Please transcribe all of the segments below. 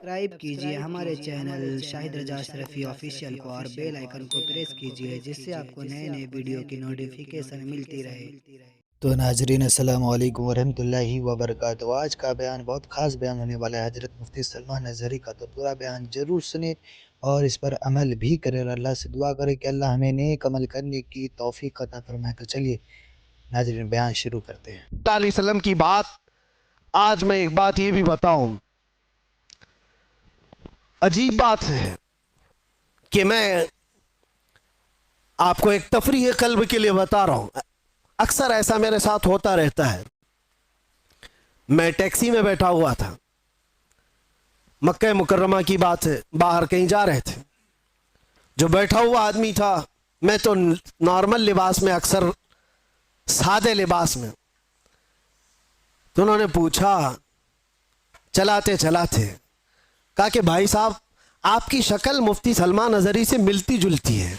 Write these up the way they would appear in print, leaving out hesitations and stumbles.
Subscribe कीजिए हमारे channel Shahid रजा Ashrafi official को और बेल आइकन को प्रेस कीजिए जिससे आपको नए नए वीडियो की नोटिफिकेशन मिलती रहे। तो नाजरीन अस्सलाम वालेकुम वरहमतुल्लाहि वबरकातुहू। आज का बयान बहुत ख़ास बयान होने वाला है हज़रत मुफ्ती सलमान नज़री का, तो पूरा बयान ज़रूर सुने और इस पर अमल भी करें और अल्लाह से दुआ करें कि अल्लाह हमें नेक अमल करने की तौफीक अता फरमाए। तो चलिए नाजरीन बयान शुरू करते हैं। वसल्लम की बात। आज मैं एक बात ये भी बताऊं, अजीब बात है कि मैं आपको एक तफरीह कल्ब के लिए बता रहा हूं। अक्सर ऐसा मेरे साथ होता रहता है। मैं टैक्सी में बैठा हुआ था, मक्का मुकर्रमा की बात है, बाहर कहीं जा रहे थे। जो बैठा हुआ आदमी था, मैं तो नॉर्मल लिबास में, अक्सर सादे लिबास में, तो उन्होंने पूछा चलाते चलाते, कहा कि भाई साहब आपकी शक्ल मुफ्ती सलमान नज़री से मिलती जुलती है।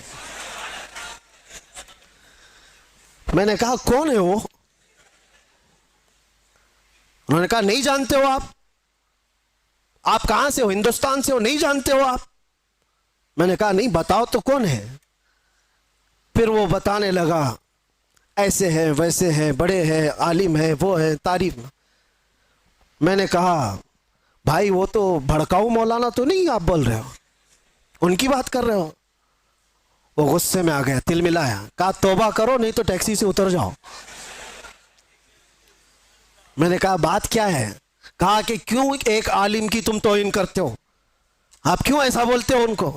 मैंने कहा कौन है वो? उन्होंने कहा नहीं जानते हो आप कहां से हो? हिंदुस्तान से हो? नहीं जानते हो आप? मैंने कहा नहीं, बताओ तो कौन है। फिर वो बताने लगा, ऐसे है वैसे है, बड़े हैं, आलिम है, वो है, तारीफ। मैंने कहा भाई वो तो भड़काऊ मौलाना तो नहीं आप बोल रहे हो, उनकी बात कर रहे हो? वो गुस्से में आ गया, तिल मिलाया, कहा तौबा करो नहीं तो टैक्सी से उतर जाओ। मैंने कहा बात क्या है? कहा कि क्यों एक आलिम की तुम तौहीन करते हो, आप क्यों ऐसा बोलते हो उनको?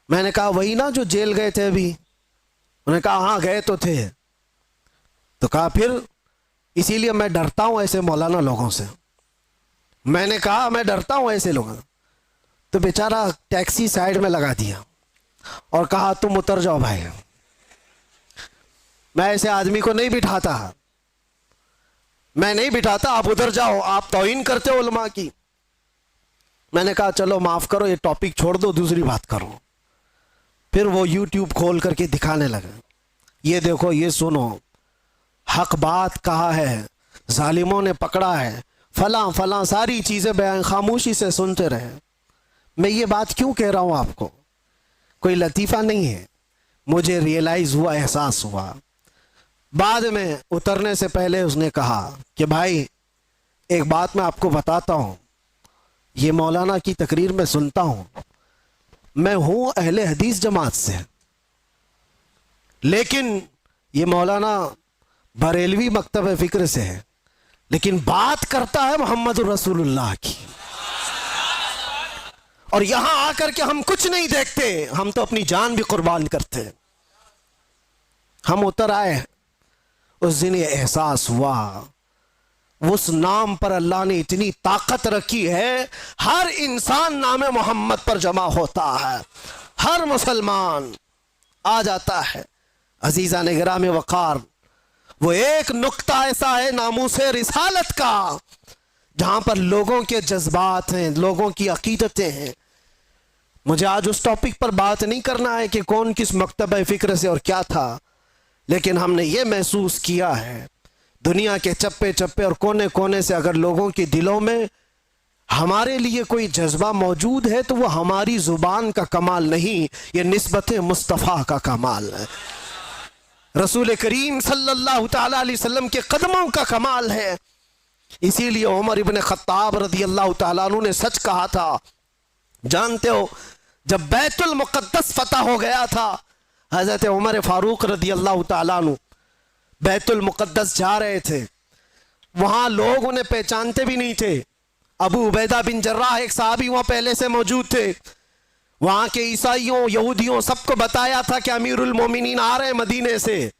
मैंने कहा वही ना जो जेल गए थे अभी। उन्होंने कहा हाँ गए तो थे। तो कहा फिर इसीलिए मैं डरता हूं ऐसे मौलाना लोगों से। मैंने कहा मैं डरता हूं ऐसे लोगों से। तो बेचारा टैक्सी साइड में लगा दिया और कहा तुम उतर जाओ भाई, मैं ऐसे आदमी को नहीं बिठाता, मैं नहीं बिठाता, आप उधर जाओ, आप तौहीन करते हो उलमा की। मैंने कहा चलो माफ करो, ये टॉपिक छोड़ दो, दूसरी बात करो। फिर वो यूट्यूब खोल करके दिखाने लगा, ये देखो, ये सुनो, हक बात कहा है, जालिमों ने पकड़ा है, फला फला सारी चीजें बयान, खामोशी से सुनते रहे। मैं ये बात क्यों कह रहा हूं आपको? कोई लतीफ़ा नहीं है, मुझे रियलाइज हुआ, एहसास हुआ। बाद में उतरने से पहले उसने कहा कि भाई एक बात मैं आपको बताता हूं, ये मौलाना की तकरीर में सुनता हूं, मैं हूं अहले हदीस जमात से, लेकिन ये मौलाना बरेलवी मकतब फिक्र से है, लेकिन बात करता है मोहम्मद रसूलुल्लाह की। और यहां आकर के हम कुछ नहीं देखते, हम तो अपनी जान भी कुर्बान करते हैं। हम उतर आए, उस दिन ये एहसास हुआ, उस नाम पर अल्लाह ने इतनी ताकत रखी है, हर इंसान नाम मोहम्मद पर जमा होता है, हर मुसलमान आ जाता है। अजीजा ने गिराम वकार, वो एक नुक्ता ऐसा है नामूसे रिसालत का, जहां पर लोगों के जज्बात हैं, लोगों की अकीदतें हैं। मुझे आज उस टॉपिक पर बात नहीं करना है कि कौन किस मकतब फिक्र से और क्या था, लेकिन हमने ये महसूस किया है दुनिया के चप्पे चप्पे और कोने कोने से अगर लोगों के दिलों में हमारे लिए कोई जज्बा मौजूद है, तो वो हमारी जुबान का कमाल नहीं, ये निस्बत मुस्तफ़ा का कमाल है, रसूल करीम सल्लल्लाहु ताला अलैहि वसल्लम के कदमों का कमाल है। इसीलिए उमर इब्न खत्ताब रज़ी अल्लाह ताला अन्हु ने सच कहा था। जानते हो, जब बैतुल मुक़द्दस फतह हो गया था, हज़रत उमर फारूक रज़ी अल्लाह ताला अन्हु बैतुल मुक़द्दस जा रहे थे, वहां लोग उन्हें पहचानते भी नहीं थे। अबू उबैदा बिन जर्राह एक सहाबी वहां पहले से मौजूद थे। वहां के ईसाइयों, यहूदियों सबको बताया था कि अमीरुल मोमिनीन आ रहे हैं मदीने से,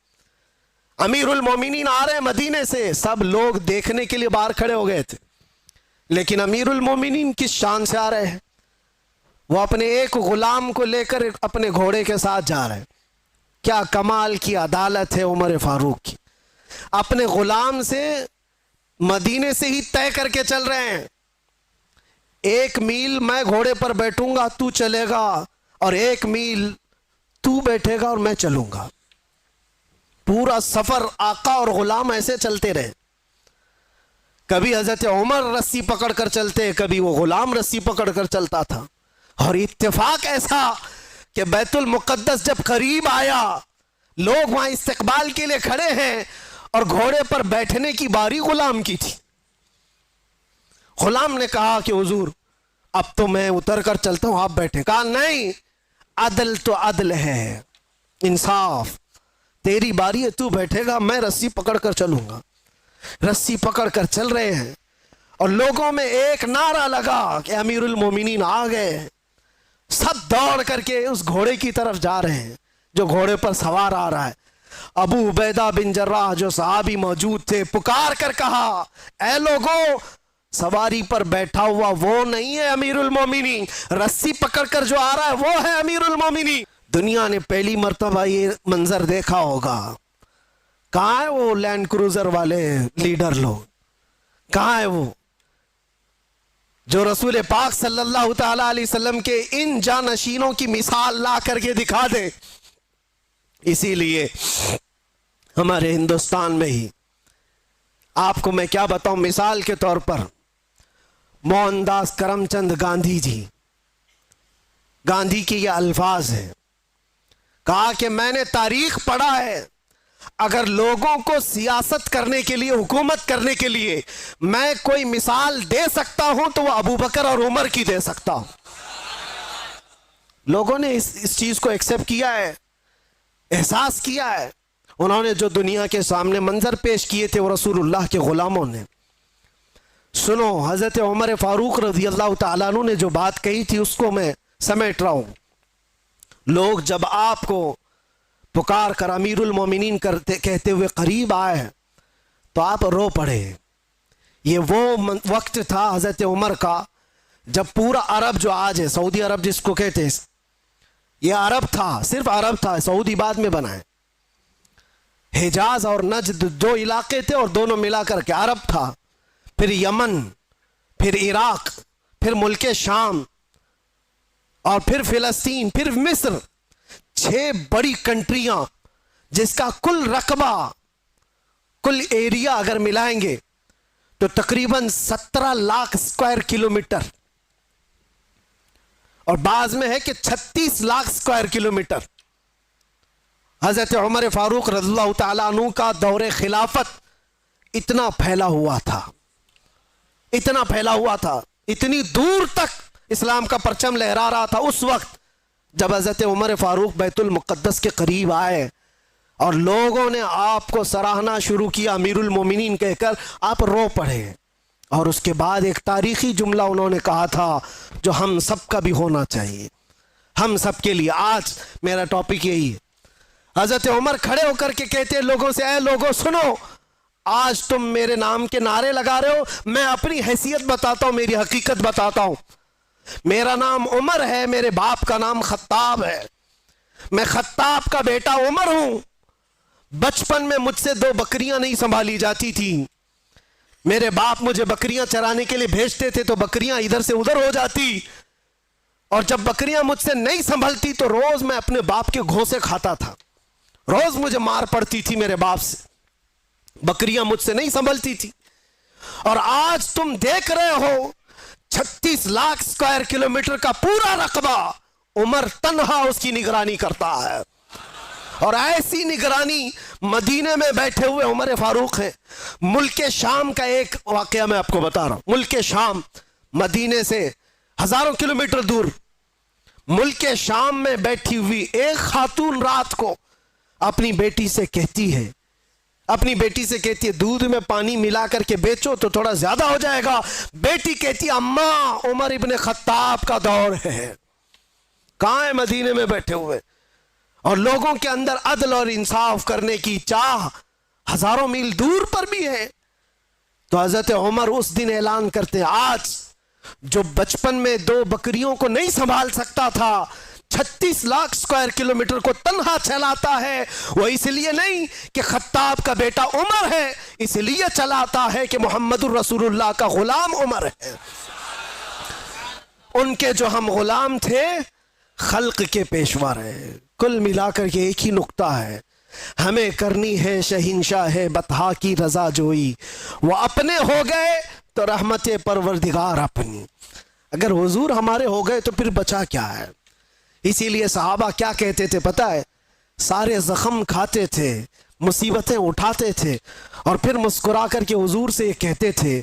अमीरुल मोमिनीन आ रहे हैं मदीने से। सब लोग देखने के लिए बाहर खड़े हो गए थे, लेकिन अमीरुल मोमिनीन किस शान से आ रहे हैं? वो अपने एक गुलाम को लेकर अपने घोड़े के साथ जा रहे हैं। क्या कमाल की अदालत है उमर फारूक की, अपने गुलाम से मदीने से ही तय करके चल रहे हैं, 1 मील मैं घोड़े पर बैठूंगा, तू चलेगा, और 1 मील तू बैठेगा और मैं चलूंगा। पूरा सफर आका और गुलाम ऐसे चलते रहे। कभी हजरत उमर रस्सी पकड़ कर चलते, कभी वो गुलाम रस्सी पकड़ कर चलता था। और इत्तेफाक ऐसा कि बैतुल मुक़द्दस जब करीब आया, लोग वहां इस्तकबाल के लिए खड़े हैं और घोड़े पर बैठने की बारी गुलाम की थी। गुलाम ने कहा कि हुजूर अब तो मैं उतर कर चलता हूं, आप बैठे। कहा नहीं, अदल तो अदल है, इंसाफ, तेरी बारी है, तू बैठेगा, मैं रस्सी पकड़ कर चलूंगा। रस्सी पकड़ कर चल रहे हैं और लोगों में एक नारा लगा कि अमीरुल मोमिनीन आ गए। सब दौड़ करके उस घोड़े की तरफ जा रहे हैं जो घोड़े पर सवार आ रहा है। अबू उबैदा बिन जर्राह जो सहाबी मौजूद थे, पुकार कर कहा, ऐ लोगों, सवारी पर बैठा हुआ वो नहीं है अमीरुल मोमिनीन, रस्सी पकड़कर जो आ रहा है वो है अमीरुल मोमिनीन। दुनिया ने पहली मर्तबा ये मंजर देखा होगा। कहाँ है वो लैंड क्रूजर वाले लीडर लोग, कहाँ है वो जो रसूल पाक सल्लल्लाहु ताला अलैहि वसल्लम के इन जानशीनों की मिसाल ला करके दिखा दे। इसीलिए हमारे हिंदुस्तान में ही आपको मैं क्या बताऊं, मिसाल के तौर पर मोहनदास करमचंद गांधी जी, गांधी के ये अल्फाज हैं, कहा कि मैंने तारीख पढ़ा है, अगर लोगों को सियासत करने के लिए, हुकूमत करने के लिए मैं कोई मिसाल दे सकता हूं तो वह अबू बकर और उमर की दे सकता हूं। लोगों ने इस चीज को एक्सेप्ट किया है, एहसास किया है। उन्होंने जो दुनिया के सामने मंजर पेश किए थे वो रसूलुल्लाह के गुलामों ने। सुनो, हजरत उमर फारूक रज़ी अल्लाह तआला अन्हु ने जो बात कही थी उसको मैं समेट रहा हूं। लोग जब आपको पुकार कर अमीरुल मोमिनीन कहते हुए करीब आए तो आप रो पड़े। ये वो वक्त था हजरत उमर का जब पूरा अरब जो आज है, सऊदी अरब जिसको कहते हैं, ये अरब था, सिर्फ अरब था, सऊदी बाद में बना है। हिजाज और नजद दो इलाके थे और दोनों मिलाकर के अरब था। फिर यमन, फिर इराक, फिर मुल्के शाम और फिर फिलिस्तीन, फिर मिस्र, 6 बड़ी कंट्रियां जिसका कुल रकबा, कुल एरिया अगर मिलाएंगे तो तकरीबन 17 लाख स्क्वायर किलोमीटर, और बाज में है कि 36 लाख स्क्वायर किलोमीटर। हजरत उमर फारूक रज़ियल्लाहु ताला अन्हु का दौरे खिलाफत इतना फैला हुआ था, इतना फैला हुआ था, इतनी दूर तक इस्लाम का परचम लहरा रहा था। उस वक्त जब हजरत उमर फारूक बैतुल मुक़द्दस के करीब आए और लोगों ने आपको सराहना शुरू किया अमीरुल मोमिनीन कहकर, आप रो पड़े। और उसके बाद एक तारीखी जुमला उन्होंने कहा था जो हम सब का भी होना चाहिए, हम सब के लिए। आज मेरा टॉपिक यही है। हजरत उमर खड़े होकर के कहते हैं लोगों से, ऐ लोगों सुनो, आज तुम मेरे नाम के नारे लगा रहे हो, मैं अपनी हैसियत बताता हूं, मेरी हकीकत बताता हूं। मेरा नाम उमर है, मेरे बाप का नाम खत्ताब है, मैं खत्ताब का बेटा उमर हूं। बचपन में मुझसे 2 बकरियां नहीं संभाली जाती थी, मेरे बाप मुझे बकरियां चराने के लिए भेजते थे तो बकरियां इधर से उधर हो जाती, और जब बकरियां मुझसे नहीं संभलती तो रोज मैं अपने बाप के घोंसे खाता था, रोज मुझे मार पड़ती थी मेरे बाप से, बकरियां मुझसे नहीं संभलती थी। और आज तुम देख रहे हो 36 लाख स्क्वायर किलोमीटर का पूरा रकबा उमर तन्हा उसकी निगरानी करता है। और ऐसी निगरानी मदीने में बैठे हुए उमर फारूक है। मुल्के शाम का एक वाकया मैं आपको बता रहा हूं। मुल्के शाम मदीने से हजारों किलोमीटर दूर, मुल्के शाम में बैठी हुई एक खातून रात को अपनी बेटी से कहती है, दूध में पानी मिला करके बेचो तो थोड़ा ज्यादा हो जाएगा। बेटी कहती है, अम्मा उमर इब्ने खत्ताब का दौर है। कहां है? मदीने में बैठे हुए, और लोगों के अंदर अदल और इंसाफ करने की चाह हजारों मील दूर पर भी है। तो हजरत उमर उस दिन ऐलान करते हैं, आज जो बचपन में 2 बकरियों को नहीं संभाल सकता था, 36 लाख स्क्वायर किलोमीटर को तन्हा चलाता है, वो इसलिए नहीं कि खत्ताब का बेटा उमर है, इसलिए चलाता है कि मोहम्मदुर रसूलुल्लाह का गुलाम उमर है। उनके जो हम गुलाम थे, खल्क के पेशवा रहे। कुल मिलाकर के एक ही नुक्ता है, हमें करनी है शहिंशाह बतहा की रजा जोई, वो अपने हो गए तो रहमत परवरदिगार अपनी। अगर हुजूर हमारे हो गए तो फिर बचा क्या है। इसीलिए सहाबा क्या कहते थे पता है, सारे जख्म खाते थे, मुसीबतें उठाते थे और फिर मुस्कुरा करके हुजूर से ये कहते थे,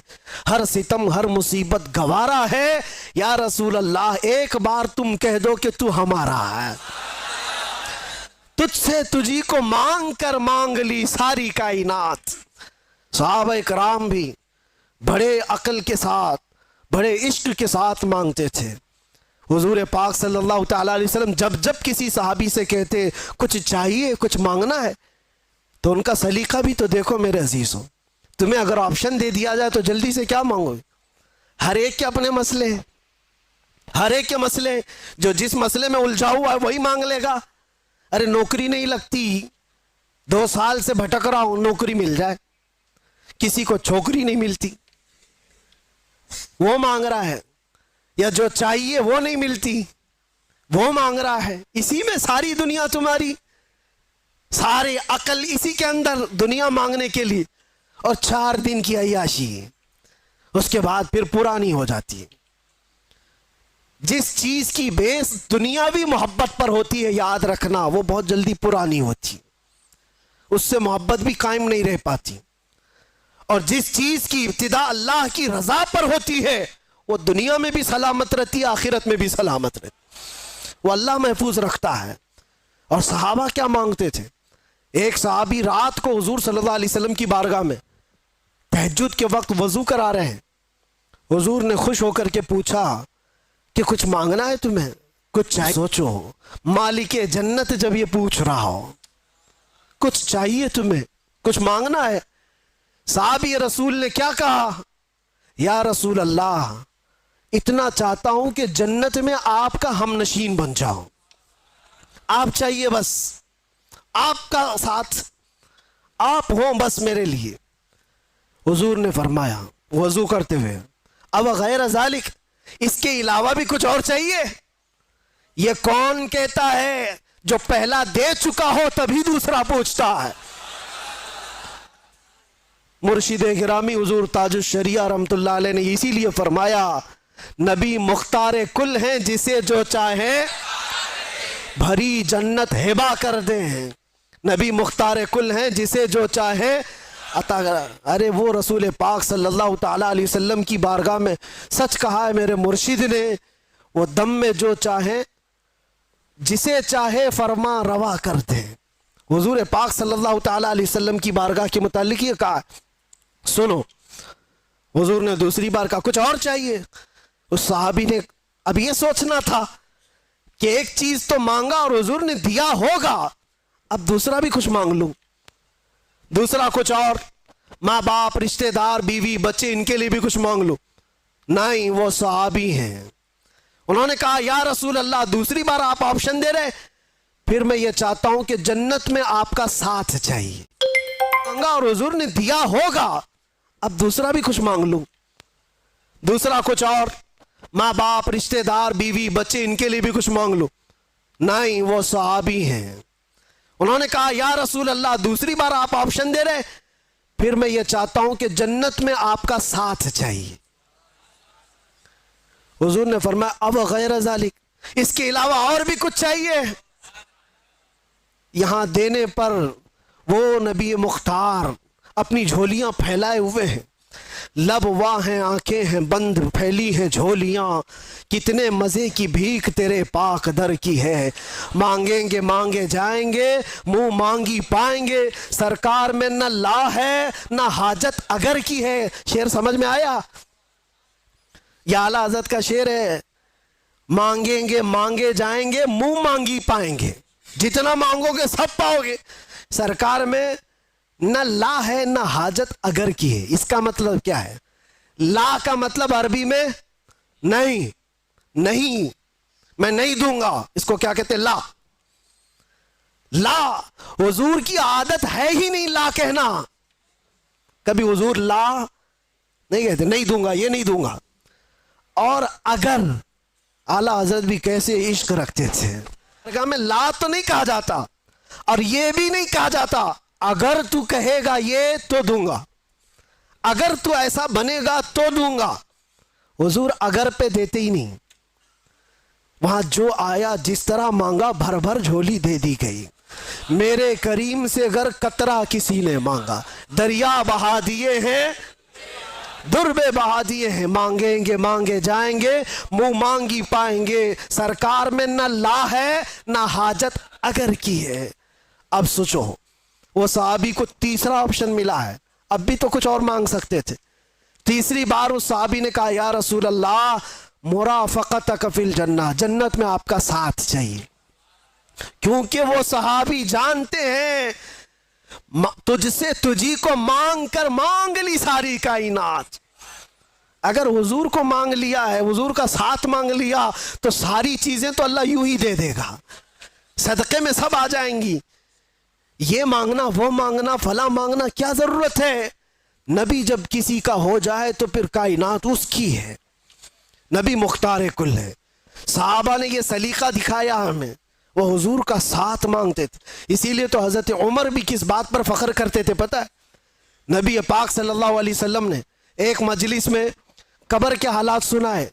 हर सितम हर मुसीबत गवारा है या रसूल अल्लाह, एक बार तुम कह दो कि तू हमारा है। तुझसे तुझी को मांग कर मांग ली सारी कायनात। सहाबा इकराम भी बड़े अक्ल के साथ, बड़े इश्क के साथ मांगते थे। हुजूर पाक सल्लल्लाहु ताला अलैहि वसल्लम जब जब किसी सहाबी से कहते कुछ चाहिए, कुछ मांगना है, तो उनका सलीका भी तो देखो मेरे अजीजों। तुम्हें अगर ऑप्शन दे दिया जाए तो जल्दी से क्या मांगोगे? हर एक के अपने मसले हैं, हर एक के मसले, जो जिस मसले में उलझा हुआ है वही मांग लेगा। अरे नौकरी नहीं लगती, 2 साल से भटक रहा हूं, नौकरी मिल जाए। किसी को छोकरी नहीं मिलती, वो मांग रहा है। या जो चाहिए वो नहीं मिलती, वो मांग रहा है। इसी में सारी दुनिया तुम्हारी, सारे अकल इसी के अंदर, दुनिया मांगने के लिए। और 4 दिन की अय्याशी, उसके बाद फिर पुरानी हो जाती है। जिस चीज की बेस दुनियावी मोहब्बत पर होती है, याद रखना, वो बहुत जल्दी पुरानी होती है, उससे मोहब्बत भी कायम नहीं रह पाती। और जिस चीज की इब्तिदा अल्लाह की रजा पर होती है, वो दुनिया में भी सलामत रहती है, आखिरत में भी सलामत रहती, वो अल्लाह महफूज रखता है। और सहाबा क्या मांगते थे? एक सहाबी रात को हुजूर सल्लल्लाहु अलैहि वसल्लम की बारगाह में तहज्जुद के वक्त वजू करा रहे हैं। हुजूर ने खुश होकर के पूछा कि कुछ मांगना है तुम्हें, कुछ चाहिए? सोचो, मालिके जन्नत जब ये पूछ रहा हो, कुछ चाहिए तुम्हें, कुछ मांगना है। साहबी रसूल ने क्या कहा? या रसूल अल्लाह, इतना चाहता हूं कि जन्नत में आपका हमनशीन बन जाऊं। आप चाहिए, बस आपका साथ, आप हो बस मेरे लिए। हुजूर ने फरमाया वजू करते हुए, अब गैर ज़ालिक, इसके अलावा भी कुछ और चाहिए? ये कौन कहता है जो पहला दे चुका हो तभी दूसरा पूछता है। मुर्शिद गिरामी हुजूर ताजुश शरिया रहमतुल्लाह अलैह ने इसीलिए फरमाया, नबी मुख्तार कुल हैं, जिसे जो चाहे भरी जन्नत हिबा कर दे हैं। नबी मुख्तार कुल हैं, जिसे जो चाहे अता करा। अरे वो रसूल पाक सल्लल्लाहु ताला अलैहि वसल्लम की बारगाह में सच कहा है मेरे मुर्शिद ने, वो दम में जो चाहे, जिसे चाहे फरमा रवा कर दे। हुजूर पाक सल्लल्लाहु ताला अलैहि वसल्लम की बारगाह के मुताल्लिक ये कहा। सुनो, हुजूर ने दूसरी बार कहा कुछ और चाहिए। उस सहाबी ने अब ये सोचना था कि एक चीज तो मांगा और हुजूर ने दिया होगा, अब दूसरा भी कुछ मांग लूं। दूसरा कुछ और, माँ बाप, रिश्तेदार, बीवी, बच्चे, इनके लिए भी कुछ मांग लूं। नहीं, वो सहाबी हैं, उन्होंने कहा या रसूल अल्लाह, दूसरी बार आप ऑप्शन दे रहे, फिर मैं ये चाहता हूं कि जन्नत में आपका साथ चाहिए। मांगा और हुजूर ने दिया होगा, अब दूसरा भी कुछ मांग लूं। दूसरा कुछ और, माँ बाप, रिश्तेदार, बीवी, बच्चे, इनके लिए भी कुछ मांग लूं। नहीं, वो सहाबी हैं, उन्होंने कहा या रसूल अल्लाह, दूसरी बार आप ऑप्शन दे रहे, फिर मैं ये चाहता हूं कि जन्नत में आपका साथ चाहिए। हुजूर ने फरमाया अब गैर ज़ालिक, इसके अलावा और भी कुछ चाहिए? यहां देने पर वो नबी मुख्तार अपनी झोलियां फैलाए हुए हैं, लब वाह हैं, आंखें हैं बंद, फैली हैं झोलियां, कितने मजे की भीख तेरे पाक दर की है। मांगेंगे मांगे जाएंगे, मुंह मांगी पाएंगे, सरकार में न ला है न हाजत अगर की है। शेर समझ में आया? या आला हज़रत का शेर है, मांगेंगे मांगे जाएंगे, मुंह मांगी पाएंगे, जितना मांगोगे सब पाओगे। सरकार में न ला है न हाजत अगर की है। इसका मतलब क्या है? ला का मतलब अरबी में नहीं, नहीं, मैं नहीं दूंगा, इसको क्या कहते हैं? ला। ला हुजूर की आदत है ही नहीं ला कहना, कभी हुजूर ला नहीं कहते, नहीं दूंगा, ये नहीं दूंगा। और अगर, आला हजरत भी कैसे इश्क रखते थे, में ला तो नहीं कहा जाता, और ये भी नहीं कहा जाता अगर तू कहेगा ये तो दूंगा, अगर तू ऐसा बनेगा तो दूंगा। हुजूर अगर पे देते ही नहीं, वहां जो आया जिस तरह मांगा भर भर झोली दे दी गई। मेरे करीम से अगर कतरा किसी ने मांगा, दरिया बहा दिए हैं, दुर्बे बहा दिए हैं, मांगेंगे मांगे जाएंगे, मुंह मांगी पाएंगे। सरकार में न ला है ना हाजत अगर की है। अब सोचो, वो सहाबी को तीसरा ऑप्शन मिला है, अब भी तो कुछ और मांग सकते थे। तीसरी बार उस सहाबी ने कहा या रसूल अल्लाह मुराफकतक फिल जन्नह, जन्नत में आपका साथ चाहिए। क्योंकि वो सहाबी जानते हैं तुझसे तुझी को मांग कर मांग ली सारी कायनात। अगर हुजूर को मांग लिया है, हुजूर का साथ मांग लिया, तो सारी चीजें तो अल्लाह यूं ही दे देगा, सदके में सब आ जाएंगी। ये मांगना वो मांगना फला मांगना क्या जरूरत है। नबी जब किसी का हो जाए तो फिर कायनात उसकी है, नबी मुख्तार कुल है। साहबा ने ये सलीका दिखाया हमें, वो हुजूर का साथ मांगते थे। इसीलिए तो हजरत उमर भी किस बात पर फख्र करते थे पता है? नबी पाक सल्लल्लाहु अलैहि वसल्लम ने एक मजलिस में कब्र के हालात सुनाए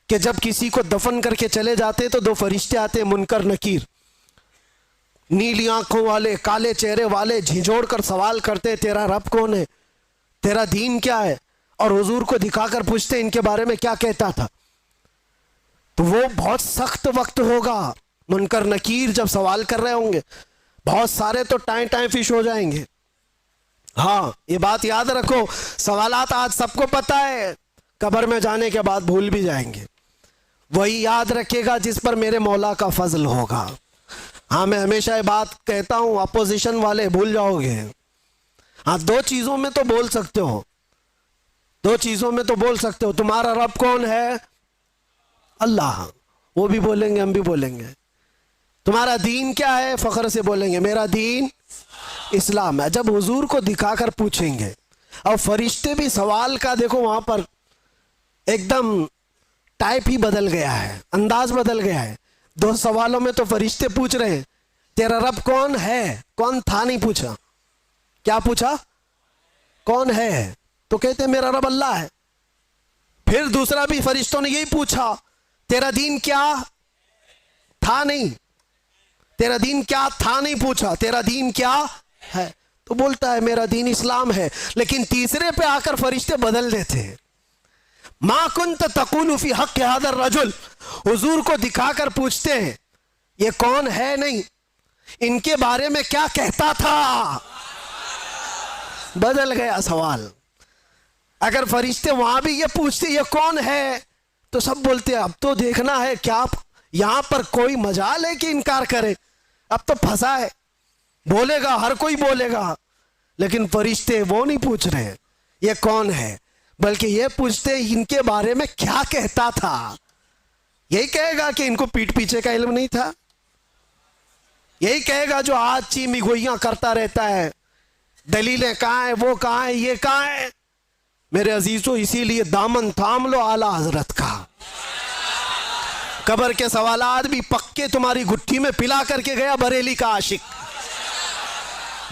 कि जब किसी को दफन करके चले जाते तो दो फरिश्ते आते, मुनकर नकीर, नीली आंखों वाले, काले चेहरे वाले, झिझोड़ कर सवाल करते तेरा रब कौन है, तेरा दीन क्या है, और हुजूर को दिखाकर पूछते इनके बारे में क्या कहता था। तो वो बहुत सख्त वक्त होगा, मुनकर नकीर जब सवाल कर रहे होंगे, बहुत सारे तो टाइम टाइम फिश हो जाएंगे। हाँ ये बात याद रखो, सवालात आज सबको पता है, कब्र में जाने के बाद भूल भी जाएंगे। वही याद रखेगा जिस पर मेरे मौला का फजल होगा। हाँ मैं हमेशा ये बात कहता हूं, अपोजिशन वाले भूल जाओगे। हाँ दो चीजों में तो बोल सकते हो, दो चीजों में तो बोल सकते हो, तुम्हारा रब कौन है, अल्लाह, वो भी बोलेंगे हम भी बोलेंगे। तुम्हारा दीन क्या है, फख्र से बोलेंगे मेरा दीन इस्लाम है। जब हुजूर को दिखाकर पूछेंगे, और फरिश्ते भी सवाल का देखो वहां पर एकदम टाइप ही बदल गया है, अंदाज बदल गया है। दो सवालों में तो फरिश्ते पूछ रहे हैं तेरा रब कौन है, कौन था नहीं पूछा, क्या पूछा, कौन है, तो कहते मेरा रब अल्लाह है। फिर दूसरा भी फरिश्तों ने यही पूछा तेरा दीन क्या था, नहीं, तेरा दीन क्या था नहीं पूछा, तेरा दीन क्या है, तो बोलता है मेरा दीन इस्लाम है। लेकिन तीसरे पे आकर फरिश्ते बदल देते हैं, मा कुन्त तक़ूलु फी हक़्क़ि हाज़ा रजुल, हुजूर को दिखाकर पूछते हैं ये कौन है, नहीं, इनके बारे में क्या कहता था, बदल गया सवाल। अगर फरिश्ते वहां भी ये पूछते ये कौन है, तो सब बोलते अब तो देखना है क्या यहां पर कोई मजाल है कि इनकार करे, अब तो फंसा है, बोलेगा हर कोई बोलेगा। लेकिन फरिश्ते वो नहीं पूछ रहे ये कौन है, बल्कि ये पूछते इनके बारे में क्या कहता था। यही कहेगा कि इनको पीठ पीछे का इल्म नहीं था, यही कहेगा जो आज चीमी गोइयां करता रहता है, दलीलें कहाँ है, वो कहाँ है, ये कहाँ है। मेरे अजीजों इसीलिए दामन थाम लो आला हजरत का। कब्र के सवालात भी पक्के तुम्हारी गुट्ठी में पिला करके गया बरेली का आशिक।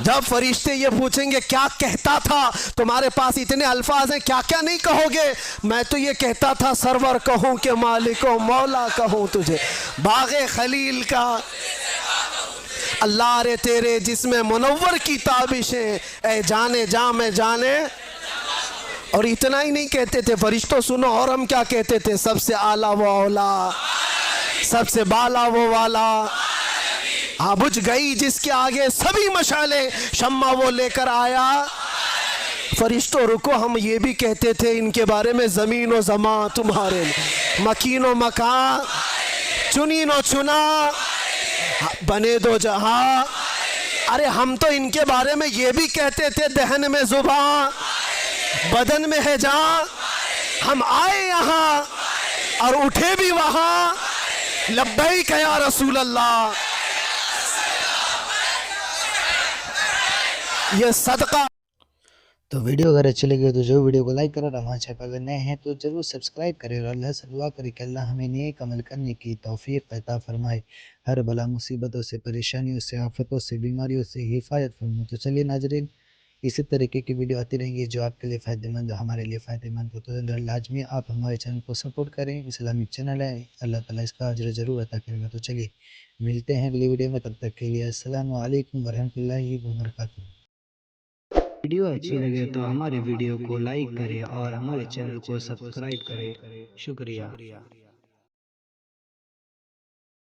जब फरिश्ते ये पूछेंगे क्या कहता था, तुम्हारे पास इतने अल्फाज हैं क्या क्या नहीं कहोगे। मैं तो ये कहता था सरवर कहूं कि मालिको मौला कहूं तुझे, बागे खलील का अल्लाह रे तेरे जिसमें मुनव्वर की ताबिशें, ए जाने जा में जाने। और इतना ही नहीं कहते थे फरिश्तों, सुनो और हम क्या कहते थे, सबसे आला वो औला, सबसे बाला वो वाला। हाँ बुझ गई जिसके आगे सभी मशाले, शम्मा वो लेकर आया। फरिश्तों रुको, हम ये भी कहते थे इनके बारे में, जमीन व जमा तुम्हारे, मकीन व मकान, चुनी नो चुना, बने दो जहां। अरे हम तो इनके बारे में ये भी कहते थे, दहन में जुबान बदन में है जान, हम आए यहाँ और उठे भी वहां, लब्बैक या रसूल अल्लाह। ये सदका तो वीडियो अगर अच्छी लगी हो तो जो वीडियो को लाइक करो और हमारे चैनल पर अगर नए हैं तो ज़रूर सब्सक्राइब करें और अल्लाह से दुआ करें कि अल्लाह हमें नेक अमल करने की तौफीक अता फरमाए, हर बला मुसीबतों से, परेशानियों से, आफतों से, बीमारियों से हिफाजत फरमाए। तो चलिए नाजरीन, इसी तरीके की वीडियो आती रहेंगी जो आपके लिए फ़ायदेमंद हमारे लिए फ़ायदेमंद हो। तो लाजमी आप हमारे चैनल को सपोर्ट करें, इस्लामिक चैनल है, अल्लाह ताला इसका अजर ज़रूर अता करेगा। तो चलिए मिलते हैं अगली वीडियो में, तब तक के लिए अस्सलामु अलैकुम वरहमतुल्लाहि वबरकातुहू। वीडियो अच्छी लगे तो हमारे वीडियो को लाइक करें और हमारे चैनल को सब्सक्राइब करें। शुक्रिया।